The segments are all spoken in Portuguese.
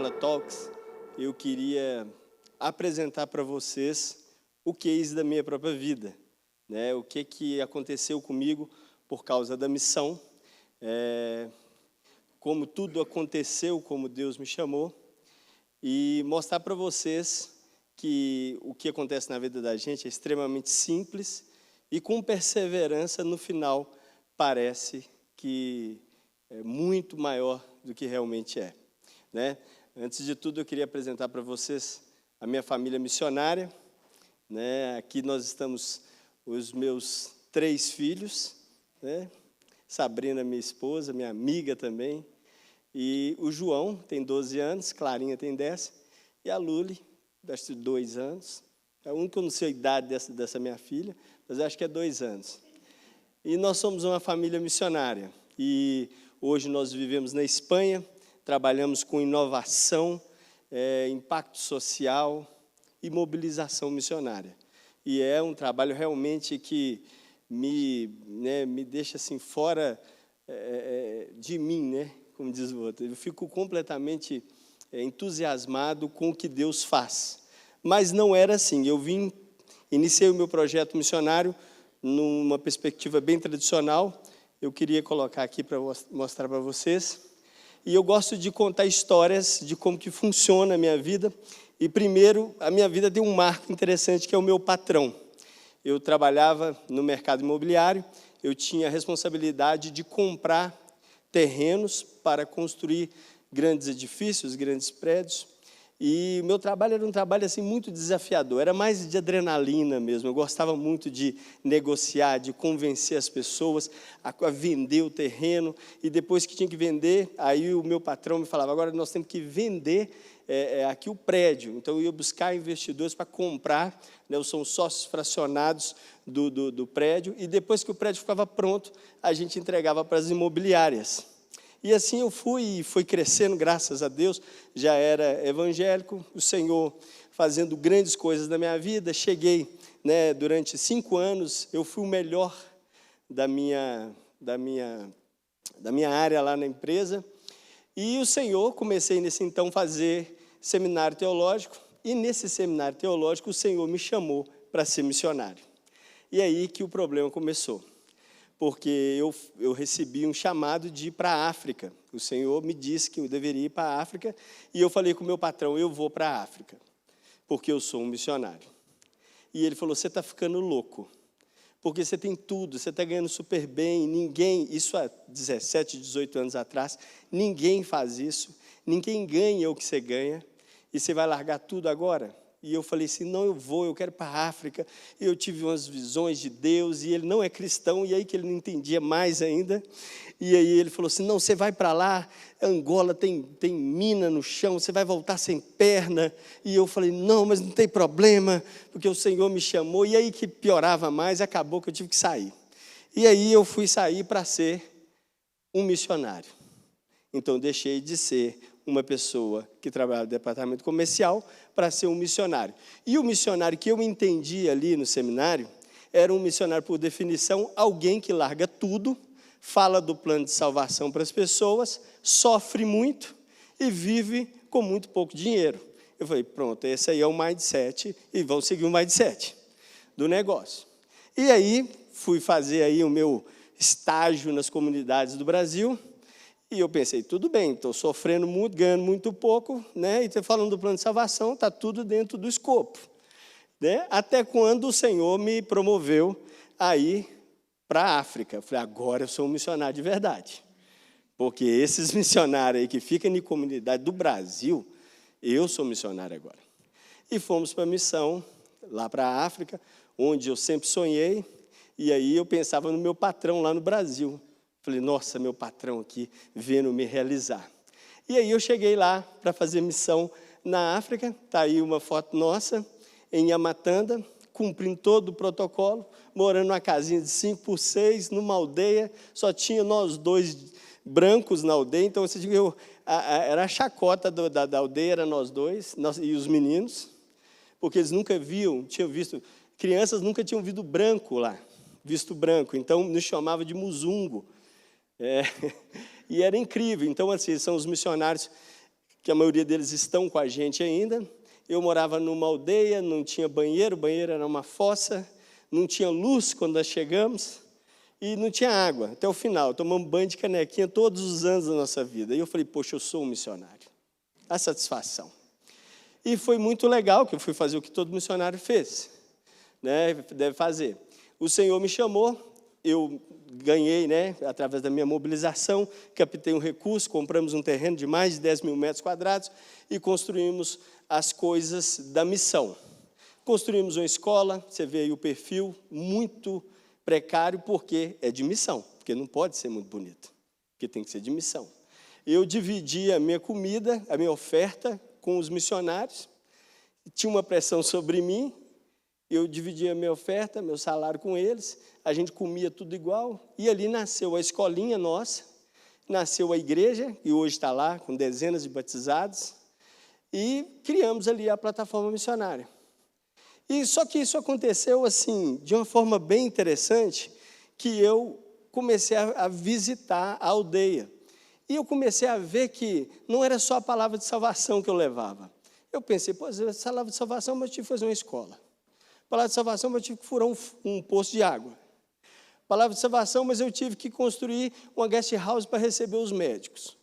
Angela Talks, eu queria apresentar para vocês o case da minha própria vida, né? O que aconteceu comigo por causa da missão, como tudo aconteceu, como Deus me chamou, e mostrar para vocês que o que acontece na vida da gente é extremamente simples e com perseverança, no final, parece que é muito maior do que realmente é, né? Antes de tudo, eu queria apresentar para vocês a minha família missionária, né? Aqui nós estamos os meus 3 filhos, né? Sabrina, minha esposa, minha amiga também, e o João tem 12 anos, Clarinha tem 10, e a Luli, acho que 2 anos. É a única que eu não sei a idade dessa minha filha, mas eu acho que é 2 anos. E nós somos uma família missionária. E hoje nós vivemos na Espanha, trabalhamos com inovação, impacto social e mobilização missionária. E é um trabalho realmente que me deixa assim fora de mim, né? Como diz o outro. Eu fico completamente entusiasmado com o que Deus faz. Mas não era assim. Eu iniciei o meu projeto missionário numa perspectiva bem tradicional. Eu queria colocar aqui para mostrar para vocês. E eu gosto de contar histórias de como que funciona a minha vida. E, primeiro, a minha vida tem um marco interessante, que é o meu patrão. Eu trabalhava no mercado imobiliário, eu tinha a responsabilidade de comprar terrenos para construir grandes edifícios, grandes prédios. E o meu trabalho era um trabalho assim, muito desafiador, era mais de adrenalina mesmo. Eu gostava muito de negociar, de convencer as pessoas a vender o terreno. E depois que tinha que vender, aí o meu patrão me falava, agora nós temos que vender aqui o prédio. Então eu ia buscar investidores para comprar, né, são sócios fracionados do prédio. E depois que o prédio ficava pronto, a gente entregava para as imobiliárias. E assim eu fui crescendo, graças a Deus, já era evangélico, o Senhor fazendo grandes coisas na minha vida. Cheguei, né, durante 5 anos, eu fui o melhor da minha área lá na empresa. E o Senhor, comecei nesse então fazer seminário teológico, e nesse seminário teológico o Senhor me chamou para ser missionário. E aí que o problema começou. Porque eu recebi um chamado de ir para a África. O Senhor me disse que eu deveria ir para a África, e eu falei com o meu patrão, eu vou para a África, porque eu sou um missionário. E ele falou, você está ficando louco, porque você tem tudo, você está ganhando super bem, isso há 17, 18 anos atrás, ninguém faz isso, ninguém ganha o que você ganha, e você vai largar tudo agora? E eu falei assim, não, eu quero ir para a África. E eu tive umas visões de Deus, e ele não é cristão, e aí que ele não entendia mais ainda. E aí ele falou assim, não, você vai para lá, Angola tem mina no chão, você vai voltar sem perna. E eu falei, não, mas não tem problema, porque o Senhor me chamou. E aí que piorava mais, acabou que eu tive que sair. E aí eu fui sair para ser um missionário. Então deixei de ser uma pessoa que trabalha no departamento comercial para ser um missionário. E o missionário que eu entendi ali no seminário era um missionário, por definição, alguém que larga tudo, fala do plano de salvação para as pessoas, sofre muito e vive com muito pouco dinheiro. Eu falei, pronto, esse aí é o mindset, e vão seguir o mindset do negócio. E aí, fui fazer aí o meu estágio nas comunidades do Brasil. E eu pensei, tudo bem, estou sofrendo muito, ganhando muito pouco, né? E estou falando do plano de salvação, está tudo dentro do escopo. Né? Até quando o Senhor me promoveu a ir para a África. Eu falei, agora eu sou um missionário de verdade. Porque esses missionários aí que ficam em comunidade do Brasil, eu sou missionário agora. E fomos para a missão, lá para a África, onde eu sempre sonhei, e aí eu pensava no meu patrão lá no Brasil. Falei, nossa, meu patrão aqui vendo me realizar. E aí eu cheguei lá para fazer missão na África, está aí uma foto nossa, em Yamatanda, cumprindo todo o protocolo, morando numa casinha de 5x6, numa aldeia, só tinha nós 2 brancos na aldeia, então você diga, era a chacota da aldeia, era nós 2, e os meninos, porque eles nunca tinham visto, crianças nunca tinham visto branco lá, então nos chamava de muzungo. E era incrível. Então, assim, são os missionários que a maioria deles estão com a gente ainda. Eu morava numa aldeia, não tinha banheiro, o banheiro era uma fossa, não tinha luz quando nós chegamos e não tinha água, até o final. Tomamos banho de canequinha todos os anos da nossa vida. E eu falei, poxa, eu sou um missionário. A satisfação. E foi muito legal que eu fui fazer o que todo missionário fez, né? Deve fazer. O Senhor me chamou, eu ganhei, né, através da minha mobilização, captei um recurso, compramos um terreno de mais de 10 mil metros quadrados e construímos as coisas da missão. Construímos uma escola, você vê aí o perfil, muito precário, porque é de missão, porque não pode ser muito bonito, porque tem que ser de missão. Eu dividi a minha comida, a minha oferta com os missionários, tinha uma pressão sobre mim, eu dividia a minha oferta, meu salário com eles, a gente comia tudo igual, e ali nasceu a escolinha nossa, nasceu a igreja, que hoje está lá, com dezenas de batizados, e criamos ali a plataforma missionária. E só que isso aconteceu assim, de uma forma bem interessante, que eu comecei a visitar a aldeia. E eu comecei a ver que não era só a palavra de salvação que eu levava. Eu pensei, pô, essa palavra de salvação, mas eu tive que fazer uma escola. Palavra de salvação, mas eu tive que furar um poço de água. Palavra de salvação, mas eu tive que construir uma guest house para receber os médicos.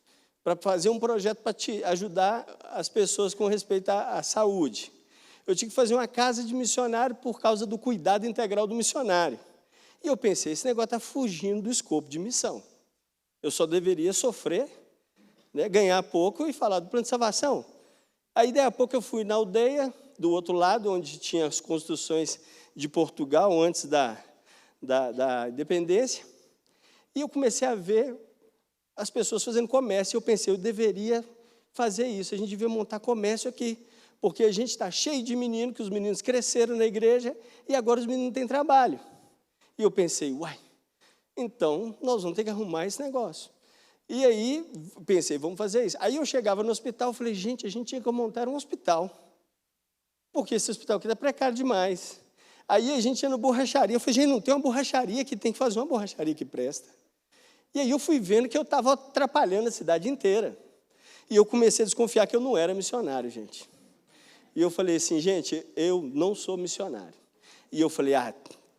Para fazer um projeto para ajudar as pessoas com respeito à saúde. Eu tive que fazer uma casa de missionário por causa do cuidado integral do missionário. E eu pensei, esse negócio está fugindo do escopo de missão. Eu só deveria sofrer, né, ganhar pouco e falar do plano de salvação. Aí, daí a pouco, eu fui na aldeia, do outro lado, onde tinha as construções de Portugal, antes da independência, e eu comecei a ver as pessoas fazendo comércio. E eu pensei, eu deveria fazer isso, a gente devia montar comércio aqui, porque a gente está cheio de meninos, que os meninos cresceram na igreja, e agora os meninos não têm trabalho. E eu pensei, uai, então nós vamos ter que arrumar esse negócio. E aí, pensei, vamos fazer isso. Aí eu chegava no hospital, falei, gente, a gente tinha que montar um hospital, porque esse hospital aqui está precário demais. Aí a gente ia na borracharia, eu falei, gente, não tem uma borracharia aqui, tem que fazer uma borracharia que presta. E aí eu fui vendo que eu estava atrapalhando a cidade inteira. E eu comecei a desconfiar que eu não era missionário, gente. E eu falei assim, gente, eu não sou missionário. E eu falei,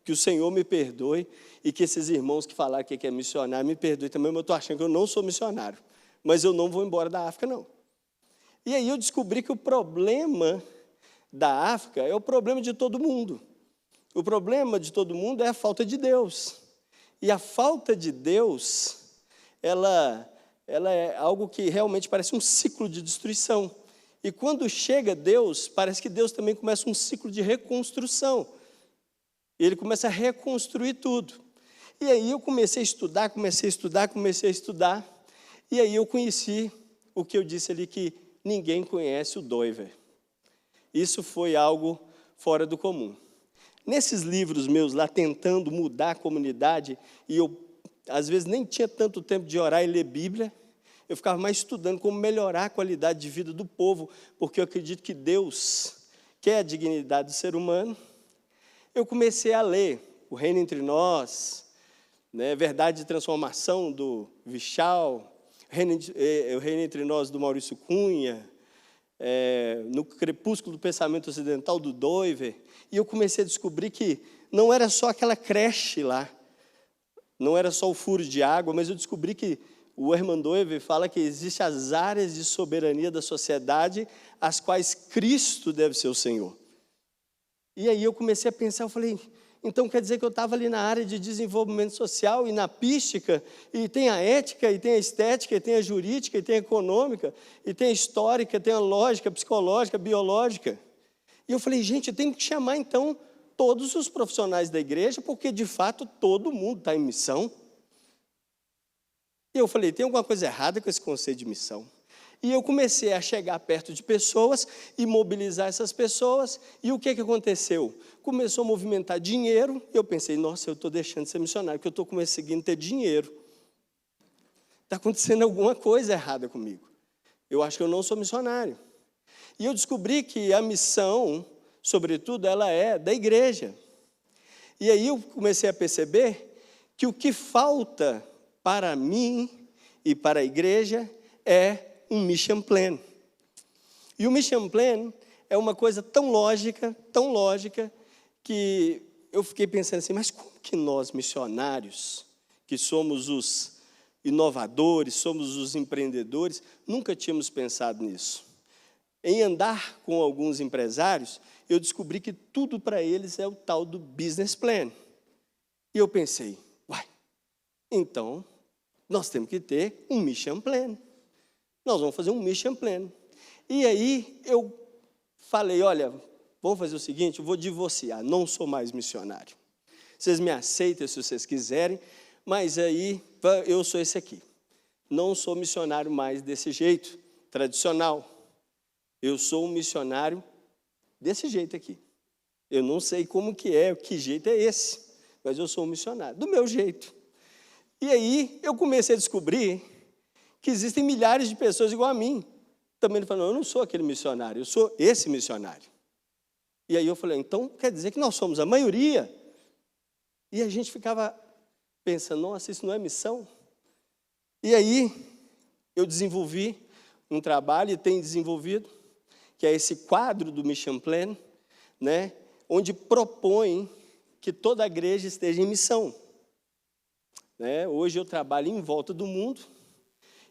que o Senhor me perdoe e que esses irmãos que falaram que é missionário me perdoem também, mas eu estou achando que eu não sou missionário. Mas eu não vou embora da África, não. E aí eu descobri que o problema da África é o problema de todo mundo. O problema de todo mundo é a falta de Deus. E a falta de Deus, ela é algo que realmente parece um ciclo de destruição. E quando chega Deus, parece que Deus também começa um ciclo de reconstrução. Ele começa a reconstruir tudo. E aí eu comecei a estudar, e aí eu conheci o que eu disse ali, que ninguém conhece o Doiver. Isso foi algo fora do comum. Nesses livros meus lá, tentando mudar a comunidade, e eu, às vezes, nem tinha tanto tempo de orar e ler Bíblia, eu ficava mais estudando como melhorar a qualidade de vida do povo, porque eu acredito que Deus quer a dignidade do ser humano. Eu comecei a ler O Reino Entre Nós, né, Verdade de Transformação, do Vichal, O Reino Entre Nós, do Maurício Cunha, No Crepúsculo do Pensamento Ocidental, do Doiver, e eu comecei a descobrir que não era só aquela creche lá, não era só o furo de água, mas eu descobri que o Herman Doiver fala que existem as áreas de soberania da sociedade, as quais Cristo deve ser o Senhor. E aí eu comecei a pensar, eu falei, então quer dizer que eu estava ali na área de desenvolvimento social e na pística, e tem a ética, e tem a estética, e tem a jurídica, e tem a econômica, e tem a histórica, tem a lógica, psicológica, biológica. E eu falei, gente, eu tenho que chamar então todos os profissionais da igreja, porque de fato todo mundo está em missão. E eu falei, tem alguma coisa errada com esse conceito de missão? E eu comecei a chegar perto de pessoas e mobilizar essas pessoas. E o que aconteceu? Começou a movimentar dinheiro. E eu pensei, nossa, eu estou deixando de ser missionário, porque eu estou conseguindo ter dinheiro. Está acontecendo alguma coisa errada comigo. Eu acho que eu não sou missionário. E eu descobri que a missão, sobretudo, ela é da igreja. E aí eu comecei a perceber que o que falta para mim e para a igreja é um mission plan. E o Mission Plan é uma coisa tão lógica, que eu fiquei pensando assim, mas como que nós, missionários, que somos os inovadores, somos os empreendedores, nunca tínhamos pensado nisso? Em andar com alguns empresários, eu descobri que tudo para eles é o tal do business plan. E eu pensei, então, nós temos que ter um mission plan. Nós vamos fazer um mission plan. E aí, eu falei, olha, vamos fazer o seguinte, eu vou divorciar, não sou mais missionário. Vocês me aceitam se vocês quiserem, mas aí, eu sou esse aqui. Não sou missionário mais desse jeito, tradicional. Eu sou um missionário desse jeito aqui. Eu não sei como que é, que jeito é esse, mas eu sou um missionário, do meu jeito. E aí, eu comecei a descobrir que existem milhares de pessoas igual a mim. Também falando, eu não sou aquele missionário, eu sou esse missionário. E aí eu falei, então quer dizer que nós somos a maioria? E a gente ficava pensando, nossa, isso não é missão? E aí, eu desenvolvi um trabalho, e tenho desenvolvido, que é esse quadro do Mission Plan, né, onde propõe que toda a igreja esteja em missão. Né? Hoje eu trabalho em volta do mundo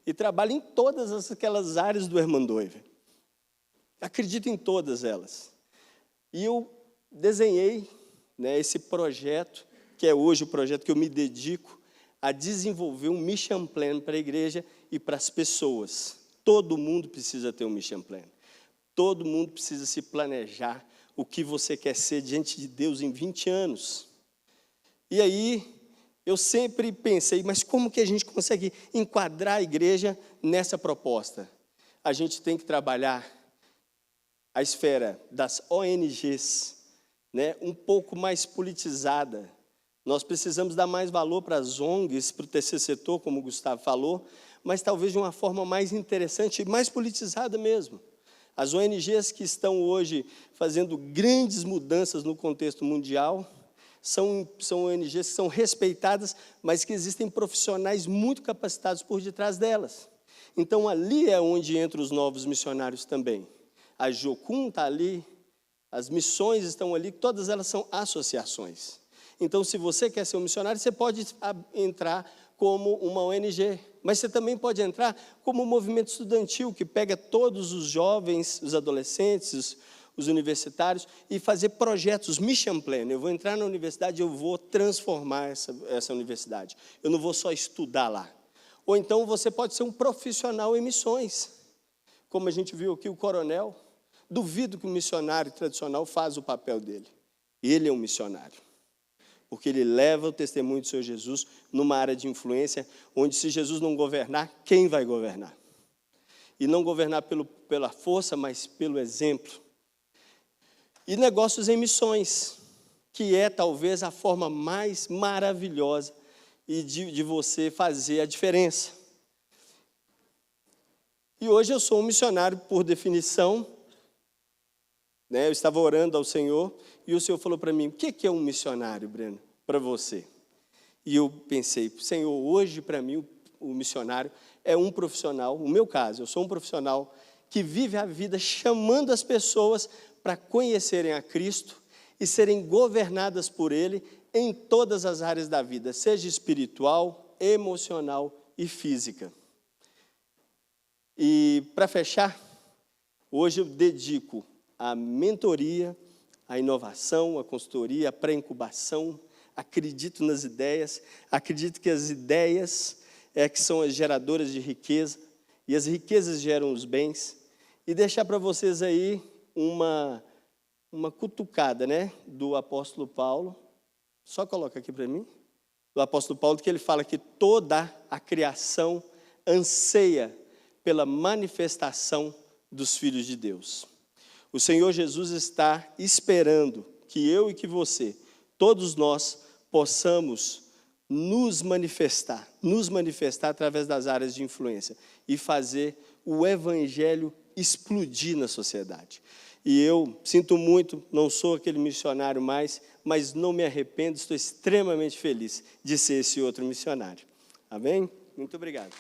e trabalho em todas aquelas áreas do Hermandoiver. Acredito em todas elas. E eu desenhei, né, esse projeto, que é hoje o projeto que eu me dedico a desenvolver um Mission Plan para a igreja e para as pessoas. Todo mundo precisa ter um Mission Plan. Todo mundo precisa se planejar o que você quer ser diante de Deus em 20 anos. E aí, eu sempre pensei, mas como que a gente consegue enquadrar a igreja nessa proposta? A gente tem que trabalhar a esfera das ONGs, né, um pouco mais politizada. Nós precisamos dar mais valor para as ONGs, para o terceiro setor, como o Gustavo falou, mas talvez de uma forma mais interessante e mais politizada mesmo. As ONGs que estão hoje fazendo grandes mudanças no contexto mundial são ONGs que são respeitadas, mas que existem profissionais muito capacitados por detrás delas. Então, ali é onde entram os novos missionários também. A Jocum está ali, as missões estão ali, todas elas são associações. Então, se você quer ser um missionário, você pode entrar como uma ONG, mas você também pode entrar como um movimento estudantil, que pega todos os jovens, os adolescentes, os universitários, e fazer projetos, mission plan. Eu vou entrar na universidade, eu vou transformar essa universidade. Eu não vou só estudar lá. Ou então você pode ser um profissional em missões. Como a gente viu aqui, o coronel, duvido que o missionário tradicional faz o papel dele. Ele é um missionário. Porque ele leva o testemunho do Senhor Jesus numa área de influência, onde se Jesus não governar, quem vai governar? E não governar pela força, mas pelo exemplo. E negócios em missões, que é talvez a forma mais maravilhosa de você fazer a diferença. E hoje eu sou um missionário por definição, né? Eu estava orando ao Senhor e o Senhor falou para mim, o que é um missionário, Breno, para você? E eu pensei, Senhor, hoje para mim o missionário é um profissional, no meu caso, eu sou um profissional que vive a vida chamando as pessoas para conhecerem a Cristo e serem governadas por Ele em todas as áreas da vida, seja espiritual, emocional e física. E para fechar, hoje eu dedico a mentoria, a inovação, a consultoria, a pré-incubação. Acredito nas ideias, acredito que as ideias que são as geradoras de riqueza, e as riquezas geram os bens. E deixar para vocês aí uma cutucada, né, do apóstolo Paulo. Só coloca aqui para mim. Do apóstolo Paulo, que ele fala que toda a criação anseia pela manifestação dos filhos de Deus. O Senhor Jesus está esperando que eu e que você, todos nós, possamos nos manifestar através das áreas de influência e fazer o evangelho explodir na sociedade. E eu sinto muito, não sou aquele missionário mais, mas não me arrependo, estou extremamente feliz de ser esse outro missionário. Amém? Muito obrigado.